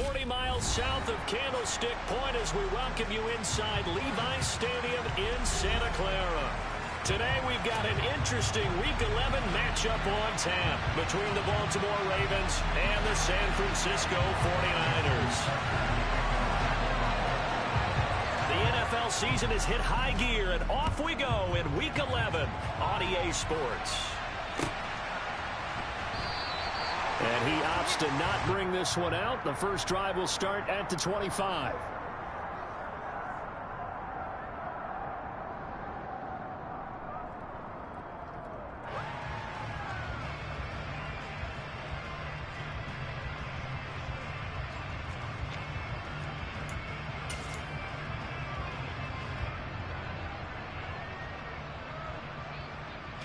40 miles south of Candlestick Point as we welcome you inside Levi's Stadium in Santa Clara. Today we've got an interesting Week 11 matchup on tap between the Baltimore Ravens and the San Francisco 49ers. The NFL season has hit high gear, and off we go in Week 11 on EA Sports. And he opts to not bring this one out. The first drive will start at the 25.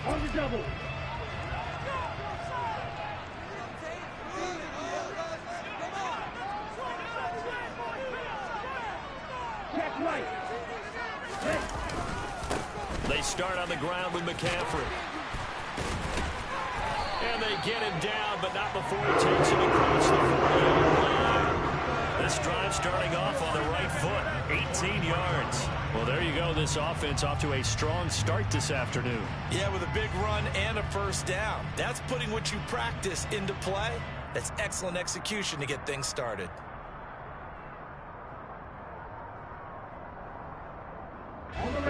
On the double. They start on the ground with McCaffrey. And they get him down, but not before he takes it across the 40-yard line. This drive starting off on the right foot, 18 yards. Well, there you go. This offense off to a strong start this afternoon. Yeah, with a big run and a first down. That's putting what you practice into play. That's excellent execution to get things started.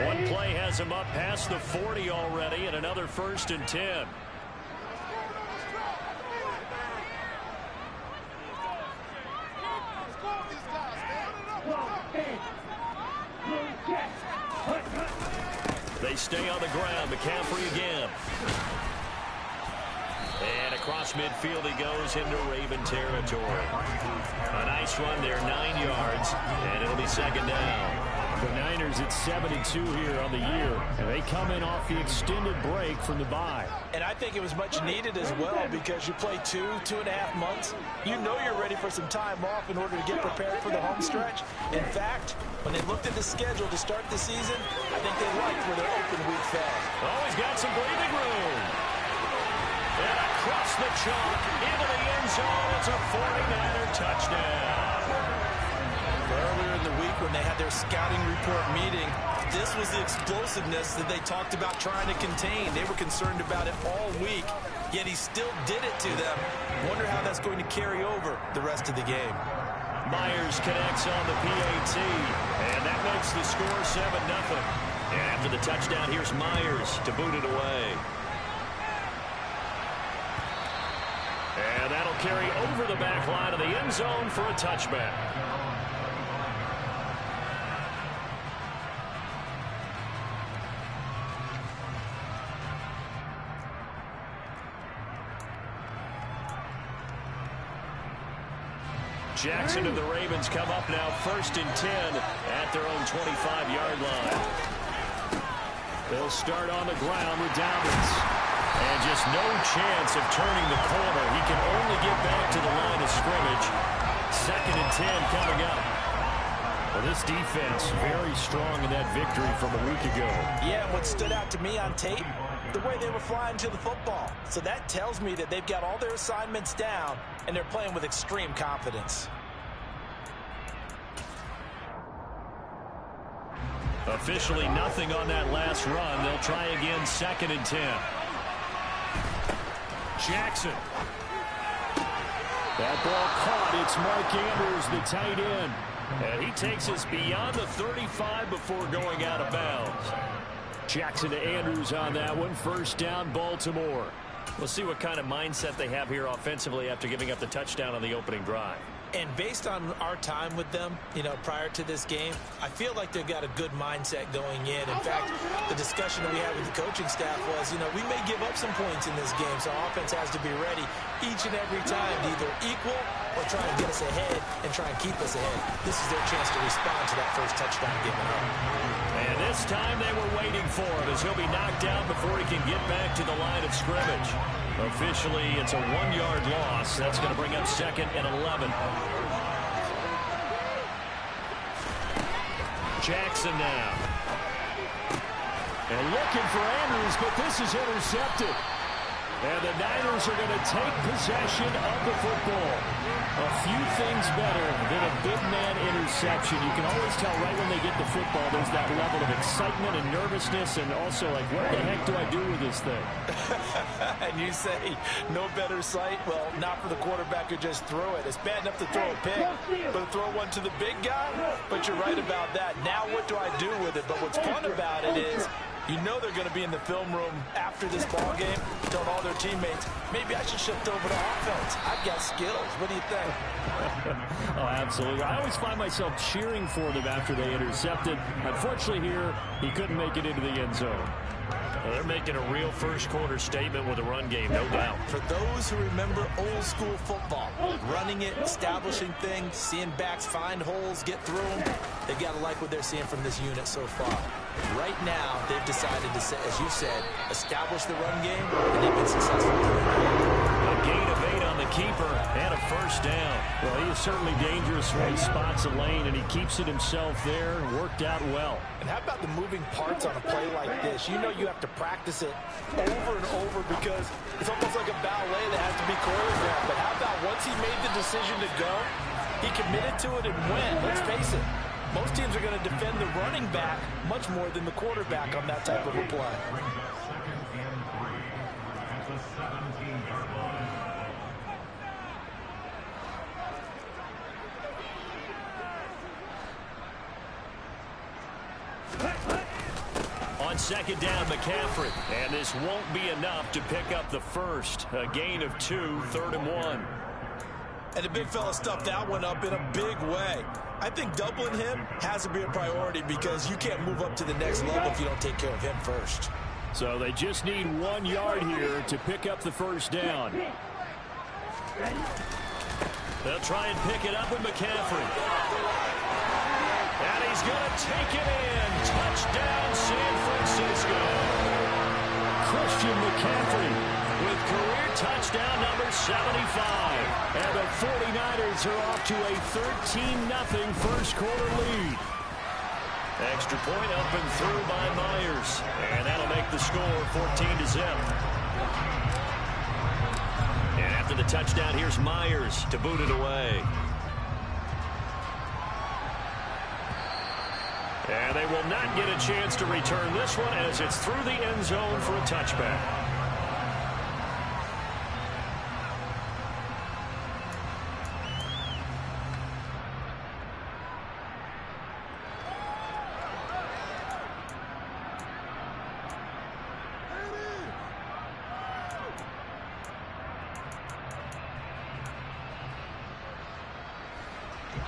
One play has him up past the 40 already, and another 1st and 10. They stay on the ground. McCaffrey again. And across midfield he goes into Raven territory. A nice run there, 9 yards, and it'll be 2nd down. The Niners at 72 here on the year, and they come in off the extended break from the bye. And I think it was much needed as well because you play 2.5 months. You know you're ready for some time off in order to get prepared for the home stretch. In fact, when they looked at the schedule to start the season, I think they liked where their open week fell. Oh, he's got some breathing room. And across the chalk into the end zone. It's a 49er touchdown. Earlier in the week when they had their scouting report meeting, this was the explosiveness that they talked about trying to contain. They were concerned about it all week, yet he still did it to them. Wonder how that's going to carry over the rest of the game. Myers connects on the PAT, and that makes the score 7-0. And after the touchdown, here's Myers to boot it away. And that'll carry over the back line of the end zone for a touchback. Jackson and the Ravens come up now 1st and 10 at their own 25-yard line. They'll start on the ground with Dobbins. And just no chance of turning the corner. He can only get back to the line of scrimmage. 2nd and 10 coming up. Well, this defense very strong in that victory from a week ago. Yeah, and what stood out to me on tape, the way they were flying to the football. So that tells me that they've got all their assignments down, and they're playing with extreme confidence. Officially nothing on that last run. They'll try again, 2nd and 10. Jackson. That ball caught. It's Mark Andrews, the tight end. And he takes us beyond the 35 before going out of bounds. Jackson to Andrews on that one. 1st down, Baltimore. We'll see what kind of mindset they have here offensively after giving up the touchdown on the opening drive. And based on our time with them, prior to this game, I feel like they've got a good mindset going in. In fact, the discussion that we had with the coaching staff was, we may give up some points in this game, so our offense has to be ready each and every time to either equal or try and get us ahead and try and keep us ahead. This is their chance to respond to that first touchdown given up. And this time they were waiting for him as he'll be knocked out before he can get back to the line of scrimmage. Officially, it's a 1-yard loss. That's going to bring up 2nd and 11. Jackson now. And looking for Andrews, but this is intercepted. And the Niners are going to take possession of the football. A few things better than a big man interception. You can always tell right when they get the football, there's that level of excitement and nervousness, and also like, what the heck do I do with this thing? And you say, no better sight? Well, not for the quarterback who just threw it. It's bad enough to throw a pick, but to throw one to the big guy? But you're right about that. Now what do I do with it? But what's fun about it is, you know they're going to be in the film room after this ball game, telling all their teammates, maybe I should shift over to offense. I've got skills. What do you think? Oh, absolutely. I always find myself cheering for them after they intercepted. Unfortunately here, he couldn't make it into the end zone. Well, they're making a real first-quarter statement with a run game, no doubt. For those who remember old-school football, running it, establishing things, seeing backs find holes, get through them, they've got to like what they're seeing from this unit so far. Right now, they've decided to, as you said, establish the run game, and they've been successful doing it. A gain of 8 on the keeper and a first down. Well, he is certainly dangerous when he spots a lane, and he keeps it himself there. Worked out well. And how about the moving parts on a play like this? You know you have to practice it over and over because it's almost like a ballet that has to be choreographed. But how about once he made the decision to go, he committed to it and went. Let's face it. Most teams are going to defend the running back much more than the quarterback on that type of a play. On second down, McCaffrey. And this won't be enough to pick up the first. A gain of 2, 3rd and 1. And the big fella stuffed that one up in a big way. I think doubling him has to be a priority because you can't move up to the next level if you don't take care of him first. So they just need 1 yard here to pick up the first down. They'll try and pick it up with McCaffrey. And he's going to take it in. Touchdown, San Francisco. Christian McCaffrey with career touchdown number 75. And the 49ers are off to a 13-0 first quarter lead. Extra point up and through by Myers. And that'll make the score 14-0. And after the touchdown, here's Myers to boot it away. And they will not get a chance to return this one as it's through the end zone for a touchback.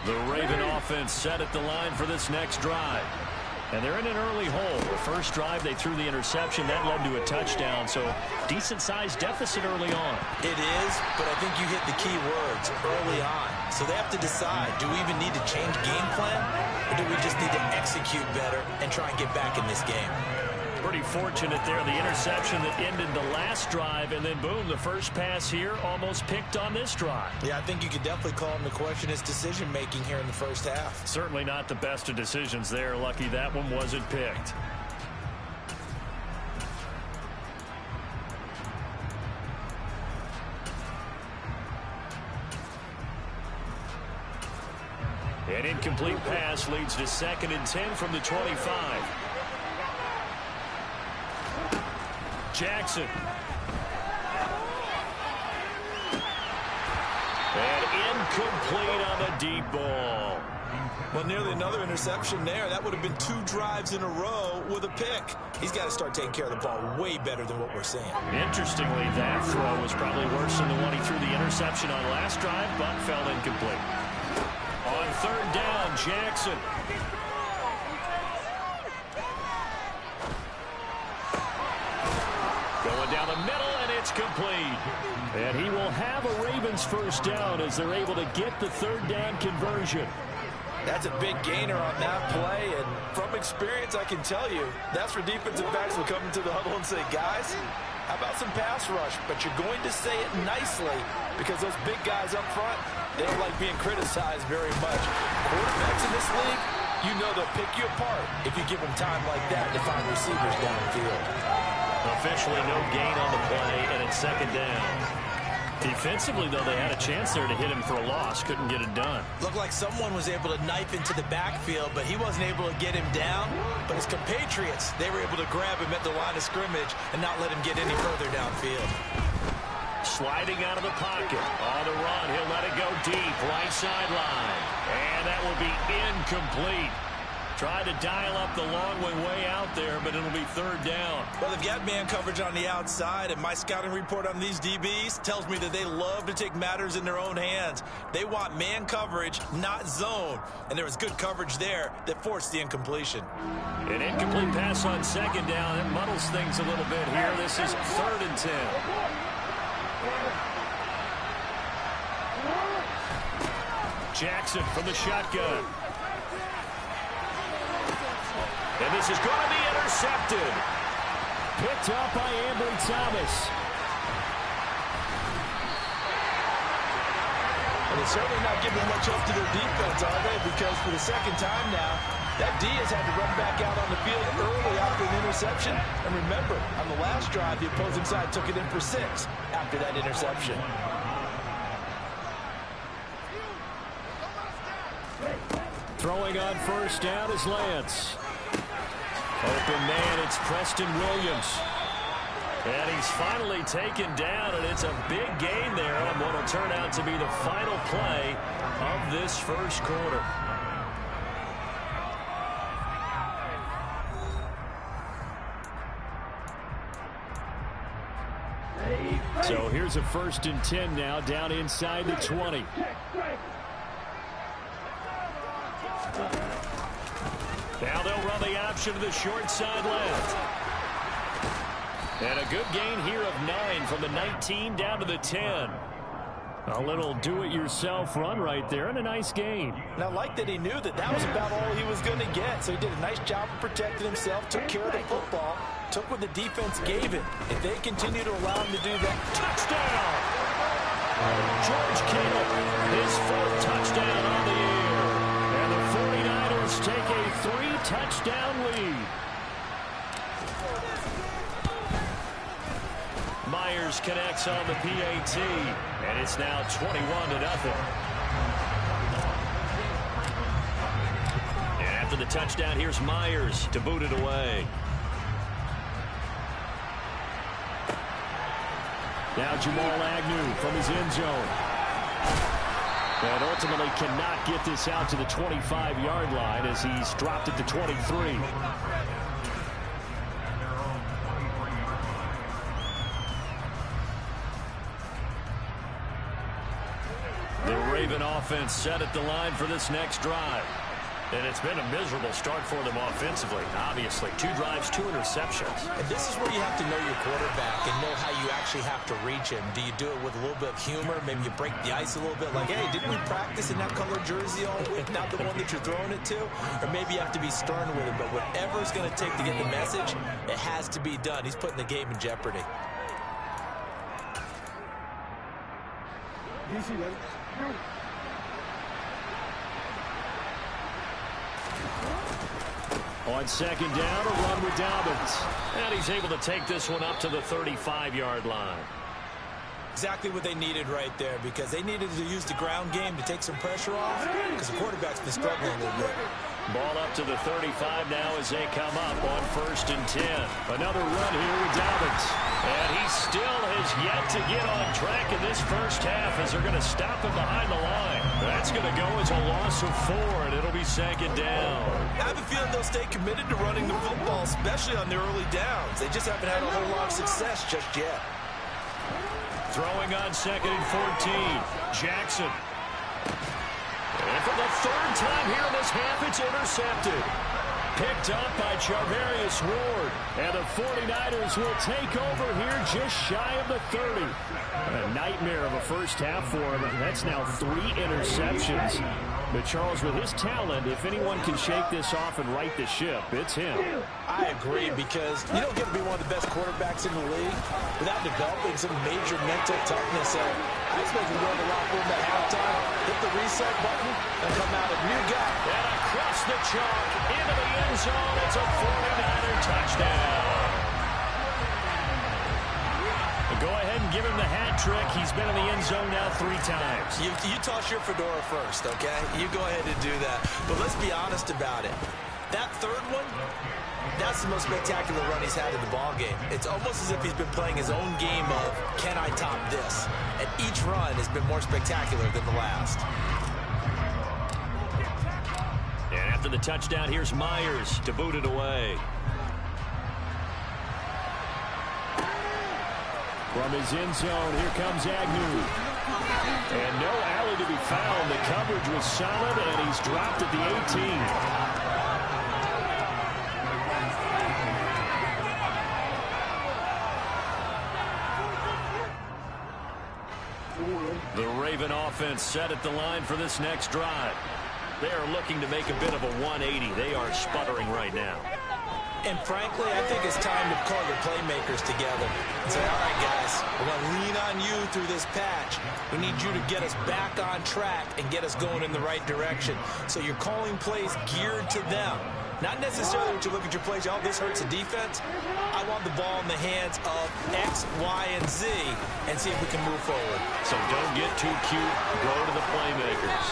The Raven offense set at the line for this next drive. And they're in an early hole. The first drive, they threw the interception. That led to a touchdown. So decent-sized deficit early on. It is, but I think you hit the key words early on. So they have to decide, do we even need to change game plan? Or do we just need to execute better and try and get back in this game? Pretty fortunate there. The interception that ended the last drive, and then boom, the first pass here almost picked on this drive. Yeah, I think you could definitely call him to question his decision-making here in the first half. Certainly not the best of decisions there. Lucky that one wasn't picked. An incomplete pass leads to 2nd and 10 from the 25. Jackson. And incomplete on the deep ball. Well, nearly another interception there. That would have been 2 drives in a row with a pick. He's got to start taking care of the ball way better than what we're seeing. Interestingly, that throw was probably worse than the one he threw the interception on last drive, but fell incomplete. On 3rd down, Jackson. Going down the middle, and it's complete. And he will have a Ravens first down as they're able to get the 3rd down conversion. That's a big gainer on that play, and from experience, I can tell you, that's where defensive backs will come into the huddle and say, guys, how about some pass rush? But you're going to say it nicely because those big guys up front, they don't like being criticized very much. Quarterbacks in this league, you know they'll pick you apart if you give them time like that to find receivers downfield. Officially no gain on the play, and it's second down. Defensively, though, they had a chance there to hit him for a loss. Couldn't get it done. Looked like someone was able to knife into the backfield, but he wasn't able to get him down. But his compatriots, they were able to grab him at the line of scrimmage and not let him get any further downfield. Sliding out of the pocket. On the run, he'll let it go deep. Right sideline. And that will be incomplete. Tried to dial up the long way out there, but it'll be third down. Well, they've got man coverage on the outside, and my scouting report on these DBs tells me that they love to take matters in their own hands. They want man coverage, not zone. And there was good coverage there that forced the incompletion. An incomplete pass on second down. It muddles things a little bit here. This is 3rd and 10. Jackson from the shotgun. And this is going to be intercepted. Picked up by Ambry Thomas. And they're certainly not giving much up to their defense, are they? Because for the second time now, that D has had to run back out on the field early after an interception. And remember, on the last drive, the opposing side took it in for 6 after that interception. Throwing on first down is Lance. Open man, it's Preston Williams. And he's finally taken down, and it's a big gain there on what will turn out to be the final play of this first quarter. So here's a 1st and 10 now, down inside the 20. Now they'll run the option to the short side left. And a good gain here of 9 from the 19 down to the 10. A little do-it-yourself run right there, and a nice gain. And I like that he knew that that was about all he was going to get. So he did a nice job of protecting himself, took care of the football, took what the defense gave him. If they continue to allow him to do that, touchdown! George Kittle, his 4th touchdown on the year. And the 49ers take a 3-touchdown lead. Myers connects on the PAT, and it's now 21-0. And after the touchdown, here's Myers to boot it away. Now Jamal Agnew from his end zone. And ultimately cannot get this out to the 25-yard line as he's dropped it to 23. The Raven offense set at the line for this next drive. And it's been a miserable start for them offensively. Obviously, 2 drives, 2 interceptions. And this is where you have to know your quarterback and know how you actually have to reach him. Do you do it with a little bit of humor? Maybe you break the ice a little bit like, hey, didn't we practice in that color jersey all week? Not the one that you're throwing it to? Or maybe you have to be stern with him. But whatever it's going to take to get the message, it has to be done. He's putting the game in jeopardy. Easy, man. On second down, a run with Dobbins. And he's able to take this one up to the 35-yard line. Exactly what they needed right there, because they needed to use the ground game to take some pressure off, because the quarterback's been struggling a little bit. Ball up to the 35 now as they come up on 1st and 10. Another run here with Dobbins. And he still has yet to get on track in this first half as they're going to stop him behind the line. That's going to go as a loss of 4, and it'll be second down. I have a feeling they'll stay committed to running the football, especially on their early downs. They just haven't had a whole lot of success just yet. Throwing on 2nd and 14. Jackson. And for the 3rd time here in this half, it's intercepted. Picked up by Charvarius Ward. And the 49ers will take over here just shy of the 30. A nightmare of a first half for him. That's now 3 interceptions. But Charles, with his talent, if anyone can shake this off and right the ship, it's him. I agree, because you don't get to be one of the best quarterbacks in the league without developing some major mental toughness. I expect him to go to the locker room at halftime, hit the reset button, and come out a new guy. And across the chalk, into the end zone, it's a 49er touchdown. give him the hat trick. He's been in the end zone now 3 times. You toss your fedora first, okay? You go ahead and do that. But let's be honest about it. That third one, that's the most spectacular run he's had in the ballgame. It's almost as if he's been playing his own game of, can I top this? And each run has been more spectacular than the last. And after the touchdown, here's Myers to boot it away. From his end zone, here comes Agnew. And no alley to be found. The coverage was solid, and he's dropped at the 18. The Raven offense set at the line for this next drive. They are looking to make a bit of a 180. They are sputtering right now. And frankly, I think it's time to call your playmakers together and say, all right, guys, we're going to lean on you through this patch. We need you to get us back on track and get us going in the right direction. So you're calling plays geared to them. Not necessarily when you look at your plays, oh, this hurts the defense. I want the ball in the hands of X, Y, and Z and see if we can move forward. So don't get too cute. Go to the playmakers.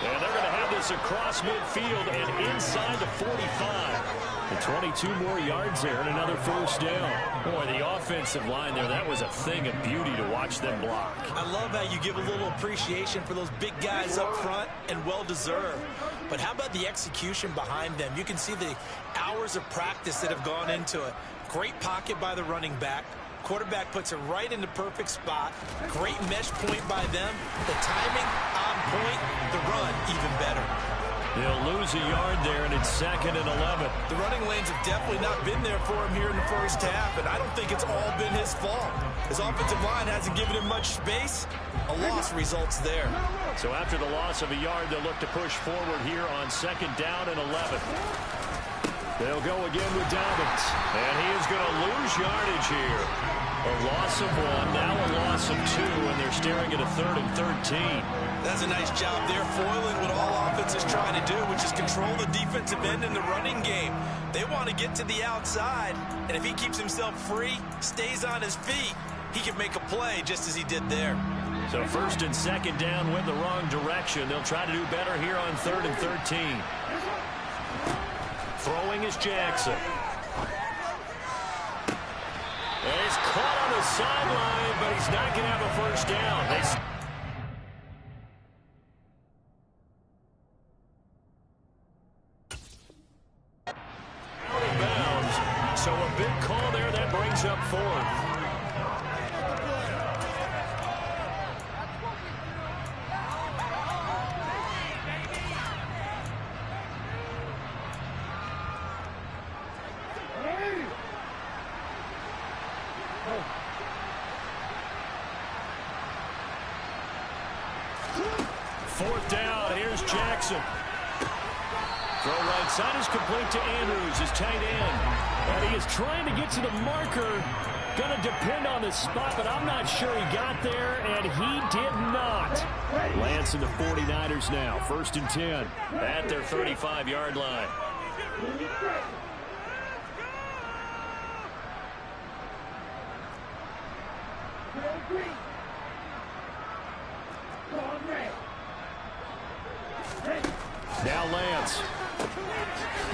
And they're going to have this across midfield and inside the 45. And 22 more yards there and another first down. Boy, the offensive line there, that was a thing of beauty to watch them block. I love how you give a little appreciation for those big guys up front, and well-deserved. But how about the execution behind them? You can see the hours of practice that have gone into it. Great pocket by the running back. Quarterback puts it right in the perfect spot. Great mesh point by them. The timing on point. The run even better. They'll lose a yard there, and it's 2nd and 11. The running lanes have definitely not been there for him here in the first half, and I don't think it's all been his fault. His offensive line hasn't given him much space. A loss results there. So after the loss of a yard, they'll look to push forward here on 2nd down and 11. They'll go again with Dobbins. And he is going to lose yardage here. A loss of 1, now a loss of 2, and they're staring at a 3rd and 13. That's a nice job there, foiling what all offense is trying to do, which is control the defensive end in the running game. They want to get to the outside, and if he keeps himself free, stays on his feet, he can make a play just as he did there. So 1st and 2nd down went the wrong direction. They'll try to do better here on 3rd and 13. Throwing is Jackson. And he's caught on the sideline, but he's not going to have a first down. Out of bounds. So a big call there that brings up 4th. Throw right side is complete to Andrews, his tight end. And he is trying to get to the marker. Going to depend on the spot, but I'm not sure he got there, and he did not. Lance and the 49ers now, 1st and 10. At their 35-yard line. Now Lance.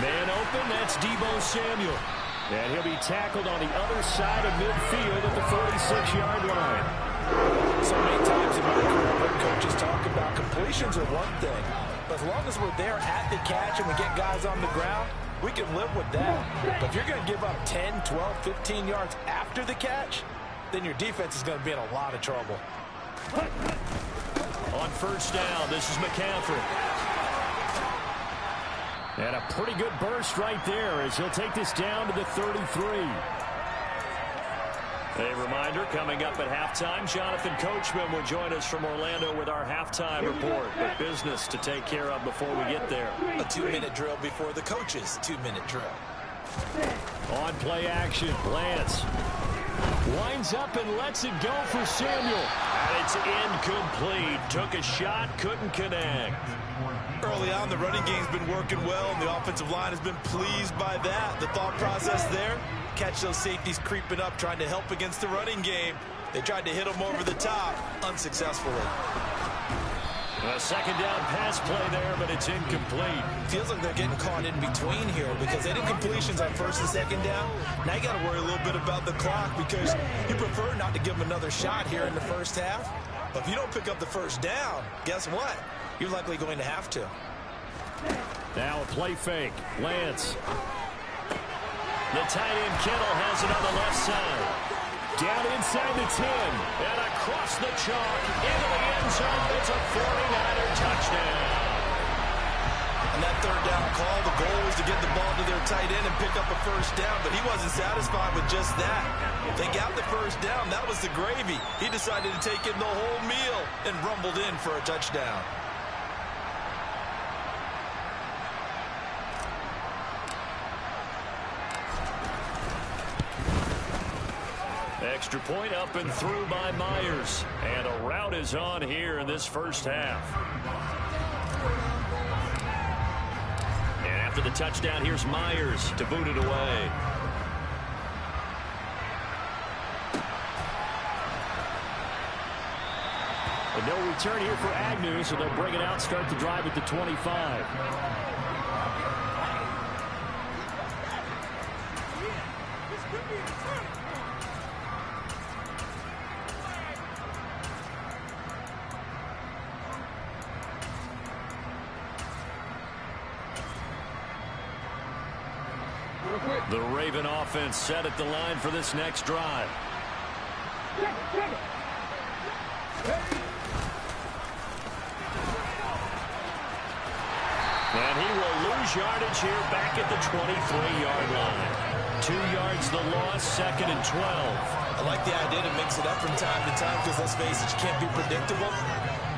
Man open, that's Deebo Samuel. And he'll be tackled on the other side of midfield at the 46-yard line. So many times in my career, I've heard coaches talk about completions are one thing. But as long as we're there at the catch and we get guys on the ground, we can live with that. But if you're going to give up 10, 12, 15 yards after the catch, then your defense is going to be in a lot of trouble. On 1st down, this is McCaffrey. And a pretty good burst right there as he'll take this down to the 33. A reminder, coming up at halftime, Jonathan Coachman will join us from Orlando with our halftime report. But business to take care of before we get there. A 2-minute drill before the coach's 2-minute drill. On play action, Lance winds up and lets it go for Samuel. And it's incomplete. Took a shot, couldn't connect. Early on, the running game's been working well, and the offensive line has been pleased by that. The thought process there, catch those safeties creeping up, trying to help against the running game. They tried to hit them over the top, unsuccessfully. A second down pass play there, but it's incomplete. Feels like they're getting caught in between here because they did completions on first and second down. Now you got to worry a little bit about the clock because you prefer not to give them another shot here in the first half. But if you don't pick up the first down, guess what? You're likely going to have to. Now a play fake. Lance. The tight end Kittle has it on the left side. Down inside the 10. And across the chalk into the end zone. It's a 49er touchdown. And that third down call, the goal was to get the ball to their tight end and pick up a first down, but he wasn't satisfied with just that. They got the first down. That was the gravy. He decided to take in the whole meal and rumbled in for a touchdown. Extra point up and through by Myers. And a rout is on here in this first half. And after the touchdown, here's Myers to boot it away. And no return here for Agnew, so they'll bring it out, start the drive at the 25. The Raven offense set at the line for this next drive. And he will lose yardage here back at the 23-yard line. 2 yards the loss, second and 12. I like the idea to mix it up from time to time because, let's face it, you can't be predictable.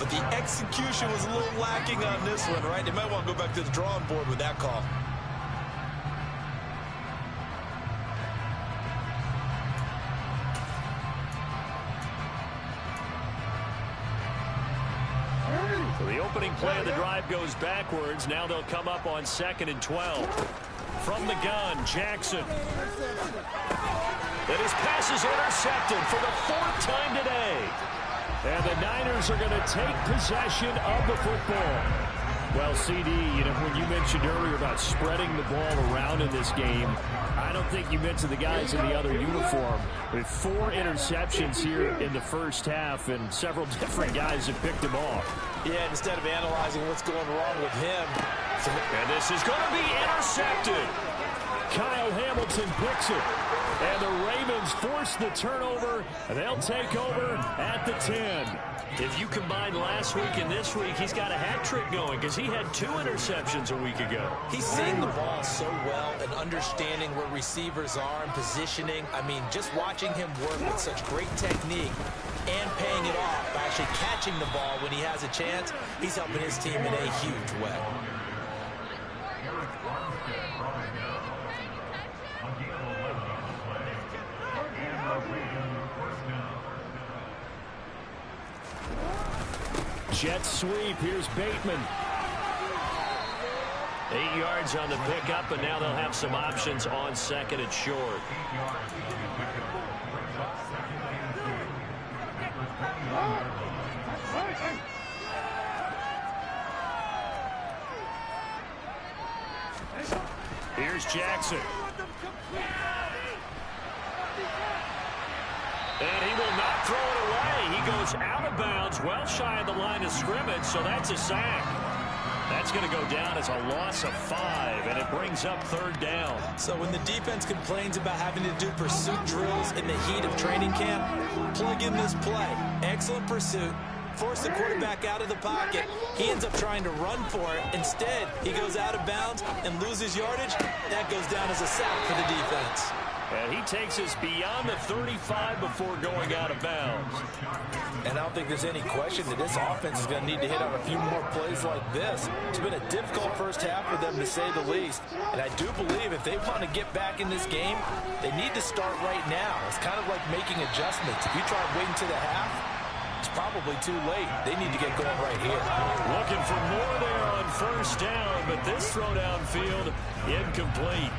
But the execution was a little lacking on this one, right? They might want to go back to the drawing board with that call. So the opening play of the drive goes backwards. Now they'll come up on second and 12. From the gun, Jackson. And his pass is intercepted for the 4th time today. And the Niners are going to take possession of the football. Well, CD, you know, when you mentioned earlier about spreading the ball around in this game, I don't think you mentioned the guys in the other uniform. With 4 interceptions here in the first half, and several different guys have picked them off. Yeah, instead of analyzing what's going wrong with him. And this is going to be intercepted. Kyle Hamilton picks it. And the Ravens force the turnover. And they'll take over at the 10. If you combine last week and this week, he's got a hat trick going because he had 2 interceptions a week ago. He's seeing the ball so well and understanding where receivers are and positioning. I mean, just watching him work with such great technique and paying it off by actually catching the ball when he has a chance, he's helping his team in a huge way. Jet sweep. Here's Bateman. 8 yards on the pickup, and now they'll have some options on second and short. Here's Jackson. And he will not throw it away. He goes out of bounds, well shy of the line of scrimmage, so that's a sack. That's going to go down as a loss of 5, and it brings up 3rd down. So when the defense complains about having to do pursuit drills in the heat of training camp, plug in this play. Excellent pursuit. Force the quarterback out of the pocket. He ends up trying to run for it. Instead, he goes out of bounds and loses yardage. That goes down as a sack for the defense. And he takes us beyond the 35 before going out of bounds. And I don't think there's any question that this offense is going to need to hit on a few more plays like this. It's been a difficult first half for them, to say the least. And I do believe if they want to get back in this game, they need to start right now. It's kind of like making adjustments. If you try waiting to the half, It's probably too late. They need to get going right here. Looking for more there on first down, but this throw downfield incomplete.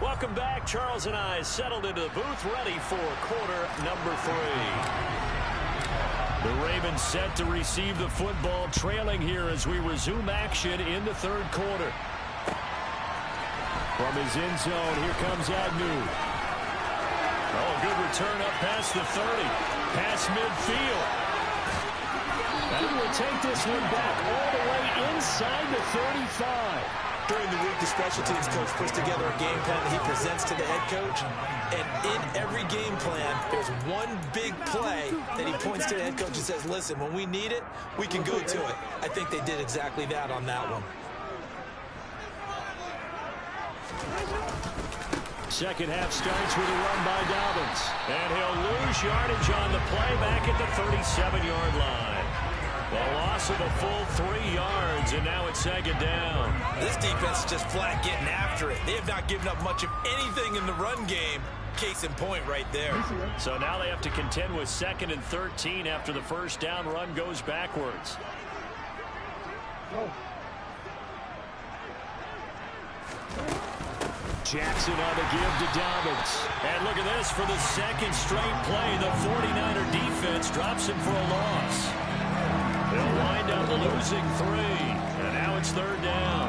Welcome back. Charles and I settled into the booth, ready for quarter number 3. The Ravens set to receive the football, trailing here as we resume action in the third quarter. From his end zone, here comes Agnew. Oh, a good return up past the 30. Past midfield. And we'll take this one back all the way inside the 35. During the week, the special teams coach puts together a game plan that he presents to the head coach. And in every game plan, there's one big play that he points to the head coach and says, listen, when we need it, we can go to it. I think they did exactly that on that one. Second half starts with a run by Dobbins. And he'll lose yardage on the play back at the 37-yard line. The loss of a full 3 yards, and now it's second down. This defense is just flat getting after it. They have not given up much of anything in the run game. Case in point right there. So now they have to contend with 2nd and 13 after the first down run goes backwards. Jackson on the give to Dobbins. And look at this for the second straight play. The 49er defense drops him for a loss. They'll wind up losing 3. And now it's third down.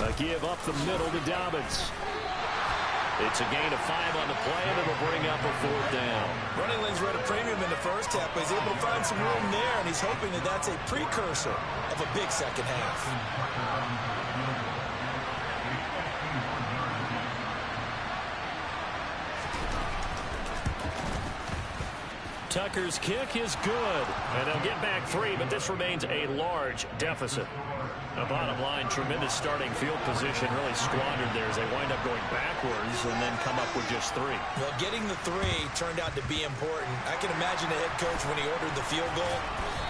A give up the middle to Dobbins. It's a gain of 5 on the play, and it'll bring up a 4th down. Running lanes were at a premium in the first half, but he's able to find some room there, and he's hoping that that's a precursor of a big second half. Tucker's kick is good, and they'll get back 3, but this remains a large deficit. The bottom line, tremendous starting field position, really squandered there as they wind up going backwards and then come up with just 3. Well, getting the 3 turned out to be important. I can imagine the head coach when he ordered the field goal,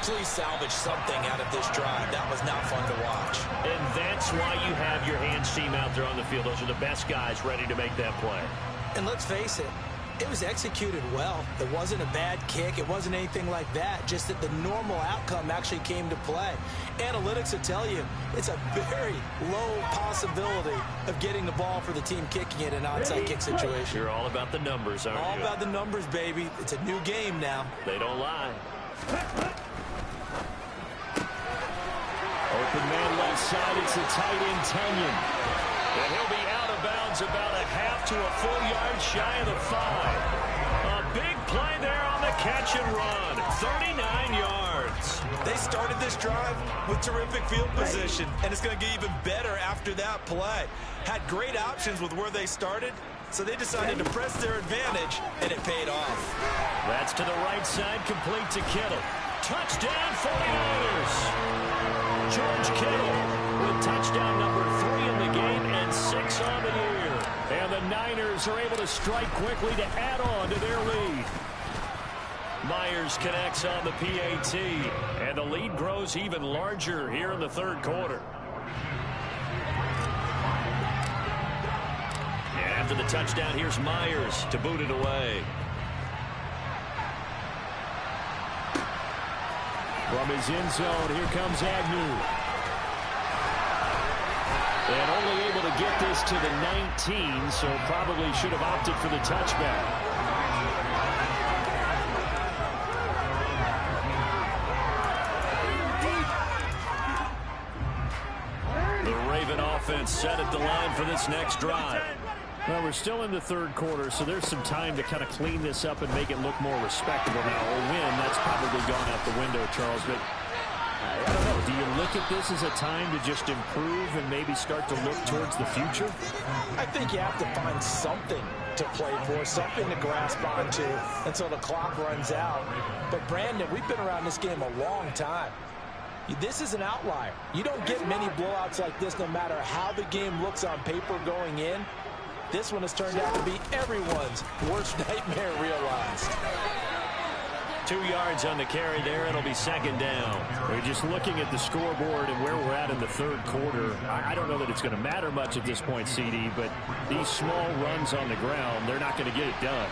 please salvage something out of this drive. That was not fun to watch. And that's why you have your hands team out there on the field. Those are the best guys ready to make that play. And let's face it, it was executed well. It wasn't a bad kick. It wasn't anything like that. Just that the normal outcome actually came to play. Analytics will tell you it's a very low possibility of getting the ball for the team kicking it in an onside kick situation. You're all about the numbers, aren't you? All about the numbers, baby. It's a new game now. They don't lie. Open man left side. It's the tight end, Tunyon. And he'll be out of bounds about a half to a full yard shy of the 5. A big play there on the catch and run. 39 yards. They started this drive with terrific field position, and it's going to get even better after that play. Had great options with where they started, so they decided to press their advantage, and it paid off. That's to the right side, complete to Kittle. Touchdown 49ers. George Kittle with touchdown number 3 in the game and 6 on the year. And the Niners are able to strike quickly to add on to their lead. Myers connects on the PAT, and the lead grows even larger here in the third quarter. And after the touchdown, here's Myers to boot it away. From his end zone, here comes Agnew. And only able to get this to the 19, so probably should have opted for the touchback. The Raven offense set at the line for this next drive. Well, we're still in the third quarter, so there's some time to kind of clean this up and make it look more respectable. Now, a win, that's probably gone out the window, Charles, but I don't know. Do you look at this as a time to just improve and maybe start to look towards the future? I think you have to find something to play for, something to grasp onto until the clock runs out. But, Brandon, we've been around this game a long time. This is an outlier. You don't get many blowouts like this no matter how the game looks on paper going in. This one has turned out to be everyone's worst nightmare realized. 2 yards on the carry there. It'll be second down. We're just looking at the scoreboard and where we're at in the third quarter. I don't know that it's going to matter much at this point, CD, but these small runs on the ground, they're not going to get it done.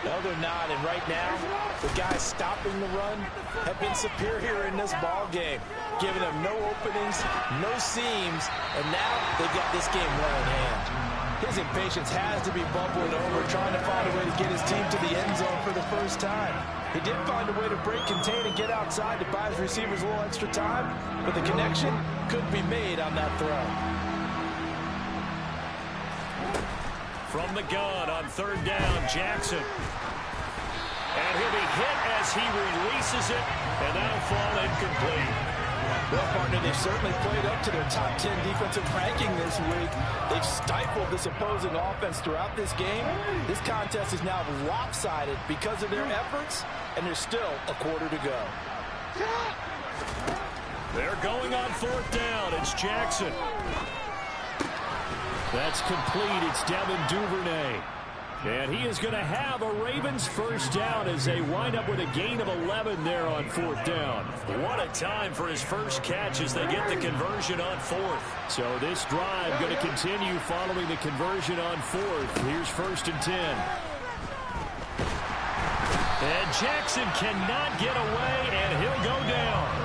No, they're not. And right now, the guys stopping the run have been superior in this ball game, giving them no openings, no seams, and now they've got this game well in hand. His impatience has to be bubbling over, trying to find a way to get his team to the end zone for the first time. He did find a way to break, contain, and get outside to buy his receivers a little extra time, but the connection couldn't be made on that throw. From the gun on third down, Jackson. And he'll be hit as he releases it, and that'll fall incomplete. Well, partner, they've certainly played up to their top 10 defensive ranking this week. They've stifled this opposing offense throughout this game. This contest is now lopsided because of their efforts, and there's still a quarter to go. They're going on fourth down. It's Jackson. That's complete. It's Devin Duvernay. And he is going to have a Ravens first down as they wind up with a gain of 11 there on fourth down. What a time for his first catch as they get the conversion on fourth. So this drive going to continue following the conversion on fourth. Here's first and 10. And Jackson cannot get away, and he'll go down.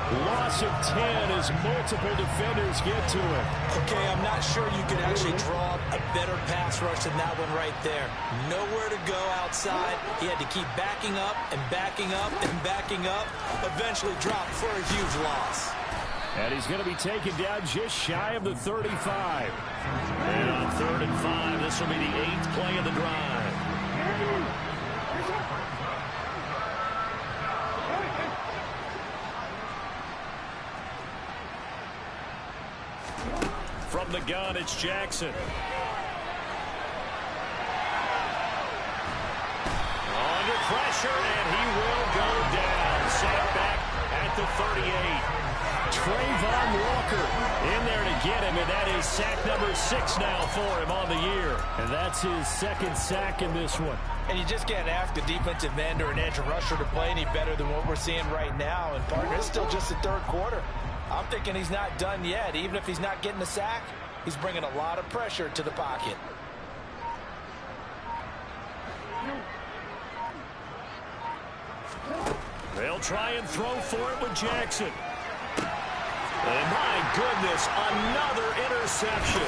Loss of 10 as multiple defenders get to him. Okay, I'm not sure you could actually draw a better pass rush than that one right there. Nowhere to go outside. He had to keep backing up and backing up and backing up. Eventually dropped for a huge loss. And he's going to be taken down just shy of the 35. And on third and 5, this will be the 8th play of the drive. From the gun, it's Jackson. Under pressure, and he will go down. Sacked back at the 38. Trayvon Walker In there to get him, and that is sack number 6 now for him on the year. And that's his second sack in this one. And you just can't ask a defensive end or an edge rusher to play any better than what we're seeing right now. And, partner, it's still just the third quarter. I'm thinking he's not done yet. Even if he's not getting a sack, he's bringing a lot of pressure to the pocket. They'll try and throw for it with Jackson. And my goodness, another interception.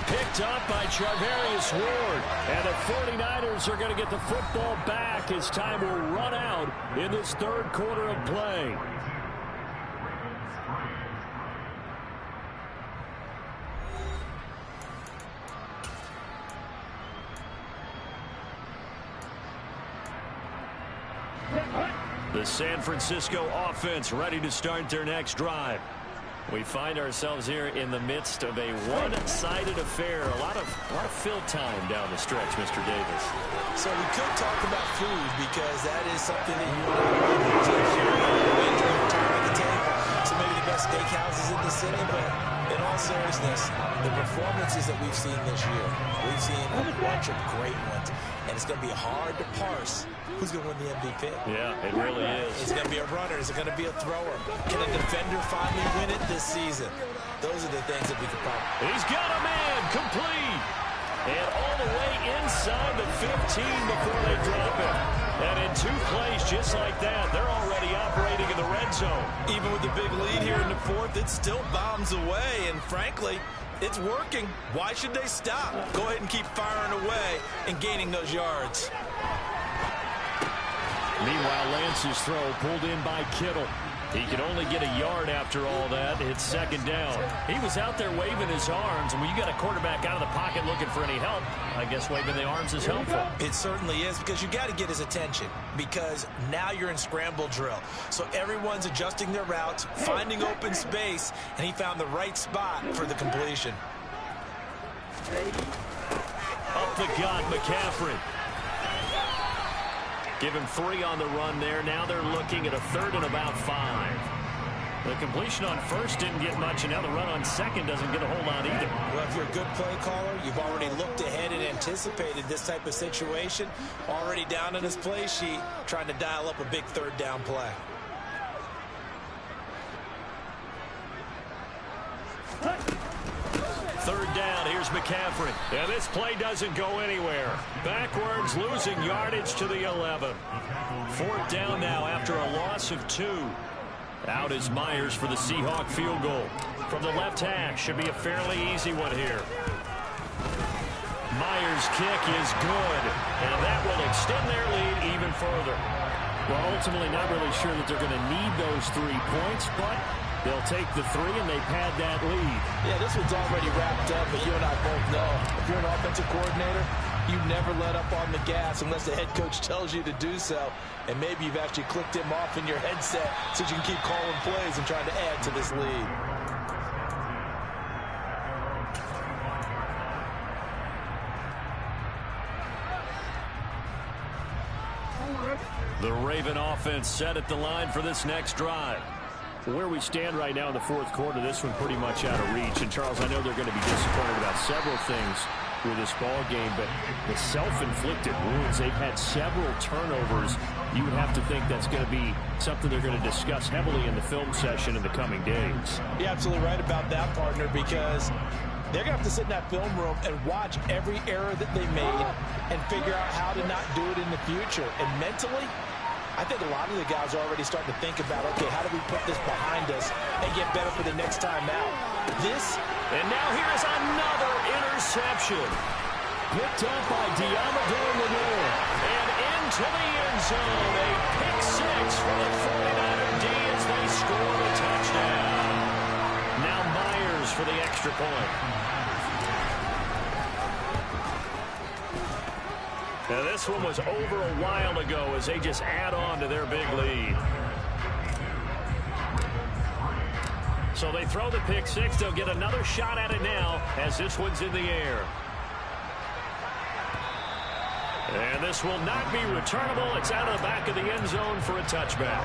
Picked up by Charvarius Ward. And the 49ers are going to get the football back as time will run out in this third quarter of play. The San Francisco offense ready to start their next drive. We find ourselves here in the midst of a one-sided affair. A lot of fill time down the stretch, Mr. Davis. So we could talk about food because that is something that you and I time at the table. So maybe the best steakhouses in the city, but in all seriousness, the performances that we've seen this year, we've seen a bunch of great ones, and it's going to be hard to parse who's going to win the MVP. Yeah, it really is. Is it going to be a runner? Is it going to be a thrower? Can a defender finally win it this season? Those are the things that we could probably... He's got a man complete. And all the way inside the 15 before they drop it. And in 2 plays just like that, they're already operating in the red zone. Even with the big lead here in the fourth, it still bombs away. And frankly, it's working. Why should they stop? Go ahead and keep firing away and gaining those yards. Meanwhile, Lance's throw pulled in by Kittle. He can only get a yard after all that. It's second down. He was out there waving his arms, and when you got a quarterback out of the pocket looking for any help, I guess waving the arms is helpful. It certainly is, because you got to get his attention, because now you're in scramble drill. So everyone's adjusting their routes, finding open space, and he found the right spot for the completion. Up the gut, McCaffrey. Give him 3 on the run there. Now they're looking at a third and about 5. The completion on first didn't get much, and now the run on second doesn't get a whole lot either. Well, if you're a good play caller, you've already looked ahead and anticipated anticipated this type of situation. Already down on his play sheet, trying to dial up a big third down play. Third down, here's McCaffrey. And this play doesn't go anywhere. Backwards, losing yardage to the 11. Fourth down now after a loss of 2. Out is Myers for the Seahawk field goal. From the left hash, should be a fairly easy one here. Myers' kick is good, and that will extend their lead even further. Well, ultimately not really sure that they're going to need those 3 points, but they'll take the 3 and they pad that lead. Yeah, this one's already wrapped up, but you and I both know if you're an offensive coordinator, you never let up on the gas unless the head coach tells you to do so. And maybe you've actually clicked him off in your headset so you can keep calling plays and trying to add to this lead. The Raven offense set at the line for this next drive. Where we stand right now in the fourth quarter, this one pretty much out of reach. And, Charles, I know they're going to be disappointed about several things with this ball game, but the self-inflicted wounds, they've had several turnovers. You would have to think that's going to be something they're going to discuss heavily in the film session in the coming days. You're absolutely right about that, partner, because they're going to have to sit in that film room and watch every error that they made and figure out how to not do it in the future. And mentally, I think a lot of the guys are already starting to think about, okay, how do we put this behind us and get better for the next time out? And now here's another interception. Picked up by Diamador Lenore. And into the end zone. A pick 6 for the 49er D as they score a touchdown. Now Myers for the extra point. Now this one was over a while ago as they just add on to their big lead. So they throw the pick 6. They'll get another shot at it now as this one's in the air. And this will not be returnable. It's out of the back of the end zone for a touchback.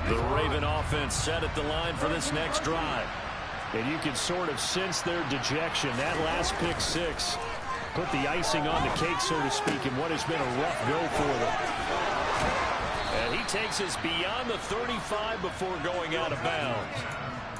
The Raven offense set at the line for this next drive. And you can sort of sense their dejection. That last pick 6 put the icing on the cake, so to speak, in what has been a rough go for them. And he takes us beyond the 35 before going out of bounds.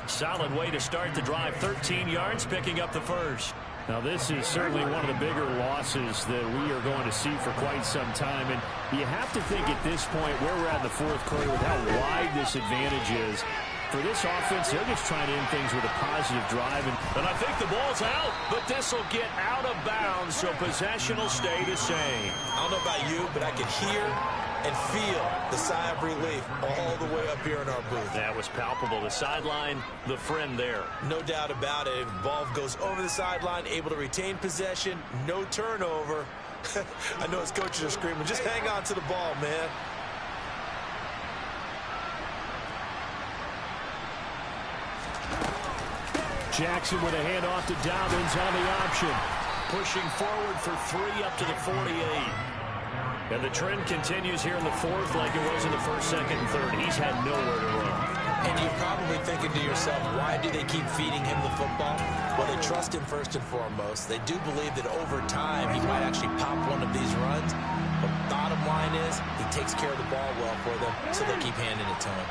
Solid way to start the drive. 13 yards, picking up the first. Now, this is certainly one of the bigger losses that we are going to see for quite some time. And you have to think at this point, where we're at in the fourth quarter, with how wide this advantage is, for this offense, they're just trying to end things with a positive drive. And I think the ball's out, but this will get out of bounds, so possession will stay the same. I don't know about you, but I can hear and feel the sigh of relief all the way up here in our booth. That was palpable. The sideline, the friend there. No doubt about it. Ball goes over the sideline, able to retain possession, no turnover. I know his coaches are screaming, just hang on to the ball, man. Jackson with a handoff to Dobbins on the option. Pushing forward for 3 up to the 48. And the trend continues here in the fourth like it was in the first, second, and third. He's had nowhere to run. And you're probably thinking to yourself, why do they keep feeding him the football? Well, they trust him first and foremost. They do believe that over time he might actually pop one of these runs. But bottom line is he takes care of the ball well for them, so they keep handing it to him.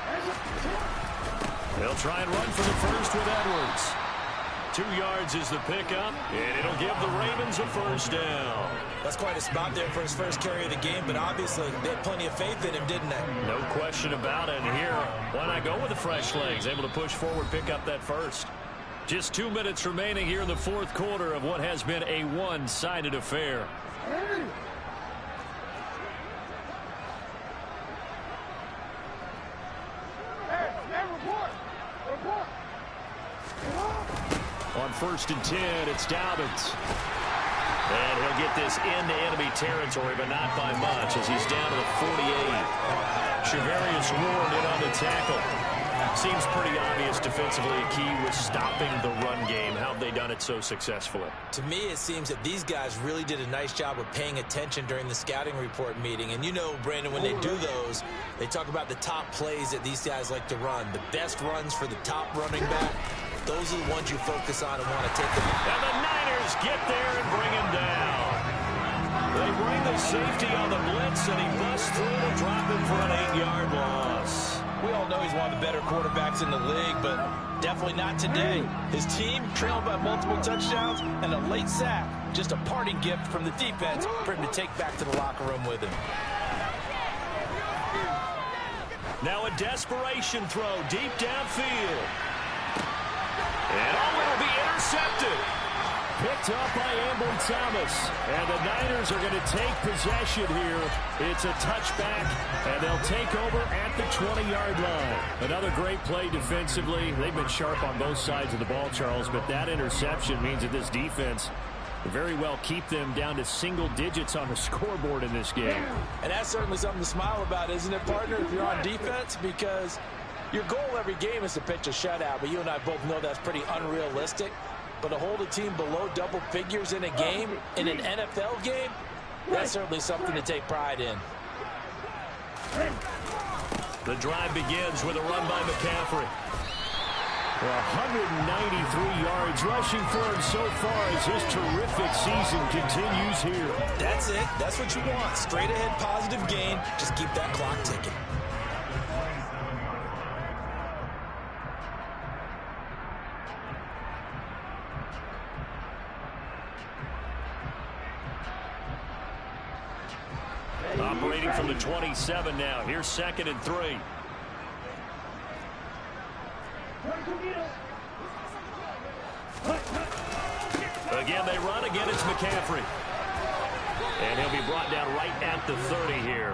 They'll try and run for the first with Edwards. 2 yards is the pickup, and it'll give the Ravens a first down. That's quite a spot there for his first carry of the game, but obviously they had plenty of faith in him, didn't they? No question about it. And here, why not go with the fresh legs? Able to push forward, pick up that first. Just 2 minutes remaining here in the fourth quarter of what has been a one-sided affair. On 1st and 10, it's Dobbins. And he'll get this into enemy territory, but not by much as he's down to the 48. Shavarius Ward in on the tackle. Seems pretty obvious defensively. A key was stopping the run game. How have they done it so successfully? To me, it seems that these guys really did a nice job of paying attention during the scouting report meeting. And you know, Brandon, when they do those, they talk about the top plays that these guys like to run. The best runs for the top running back, those are the ones you focus on and want to take them. And the Niners get there and bring him down. They bring the safety on the blitz, and he busts through to drop him for an 8-yard loss. We all know he's one of the better quarterbacks in the league, but definitely not today. His team trailed by multiple touchdowns and a late sack. Just a parting gift from the defense for him to take back to the locker room with him. Now a desperation throw deep downfield. And it'll be intercepted. Picked up by Ambry Thomas. And the Niners are going to take possession here. It's a touchback, and they'll take over at the 20-yard line. Another great play defensively. They've been sharp on both sides of the ball, Charles, but that interception means that this defense will very well keep them down to single digits on the scoreboard in this game. And that's certainly something to smile about, isn't it, partner, if you're on defense? Because your goal every game is to pitch a shutout, but you and I both know that's pretty unrealistic. But to hold a team below double figures in a game, in an NFL game, that's certainly something to take pride in. The drive begins with a run by McCaffrey. 193 yards rushing for him so far as his terrific season continues here. That's it. That's what you want. Straight ahead positive gain. Just keep that clock ticking. Operating from the 27 now. Here's 2nd and 3. Again, they run. Again, it's McCaffrey. And he'll be brought down right at the 30 here.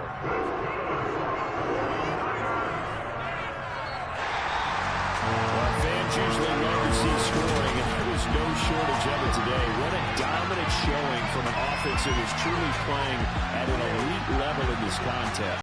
Well, fans usually love to see scoring, and there was no shortage of it today. What a dominant showing from an offense that was truly playing at an elite level in this contest.